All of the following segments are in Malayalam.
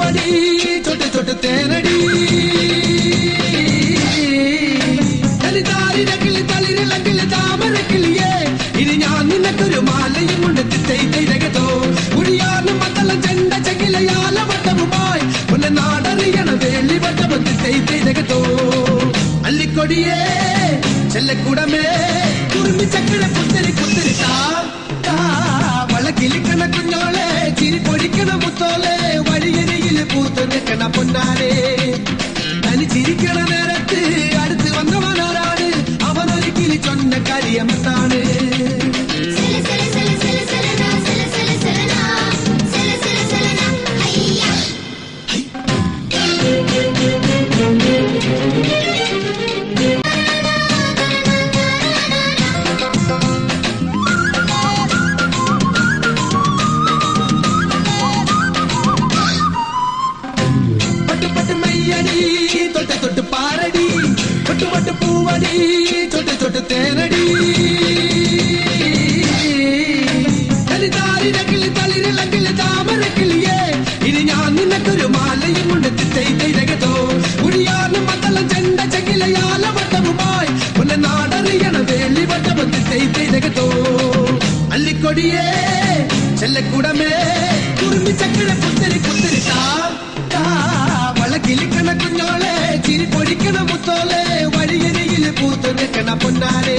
பூவடி சொட்டு சொட்டு தேனடி തളിതാരിരക്കിളി തളിരിളക്കിളി താമരക്കിളിയേ ഇനി ഞാൻ നിനക്കൊരു മാലയും ഉണ്ടെത്തി ചെയ്തോ കുഴിയാനും മത്തളം ചെണ്ട ചെകിലയാല വട്ടവുമായി ഉന്നെ നാടറിയണ വേളി വട്ടമത്തി ചെയ്തോ അല്ലിക്കൊടിയേ ചെല്ലക്കുടമേ കുറുമി ചക്കിട കുത്തിരി കുത്തിരി വളക്കിലിക്കണ കുഞ്ഞോളെ ചിരി പൊടിക്കണ മുത്തോളെ വഴിയരികില് പൂത്തു നിൽക്കണ പൊന്നാരെ തനി ചിരിക്കണ നേരത്ത് അടുത്ത് വന്നവനാരാണ് അവനൊരിക്കലും ചൊന്ന കരിയമത്താണ് തൊട്ട് തൊട്ട് പാരടി തൊട്ട് തൊട്ട് പൂവടി തൊട്ട് തൊട്ട് തേനടി തളിതാരിരക്കിളി തളിരിളക്കിളി താമരക്കിളിയേ ഇനി ഞാൻ നിനക്കൊരു മാലയും ഉണ്ടെത്തി ചെയ്തോ കുഴിയാനും മത്തളം ചെണ്ട ചെകിലയാല വട്ടവുമായി ഉന്നെ നാടറിയണ വേളി വട്ടമത്തി ചെയ്തോ അല്ലിക്കൊടിയേ ചെല്ലക്കുടമേ കുറുമി ചക്കിട കുത്തിരി കുത്തിരി വളക്കിലിക്കണ കുഞ്ഞോളെ ചിരി പൊടിക്കണ മുത്തോളെ വഴിയരികില് പൂത്തു നിൽക്കണ പൊന്നാരെ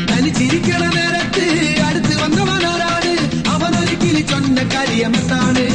തനി ചിരിക്കണ നേരത്ത് അടുത്ത് വന്നവനാരാണ് അവനൊരിക്കലും ചൊന്ന കരിയമത്താണ്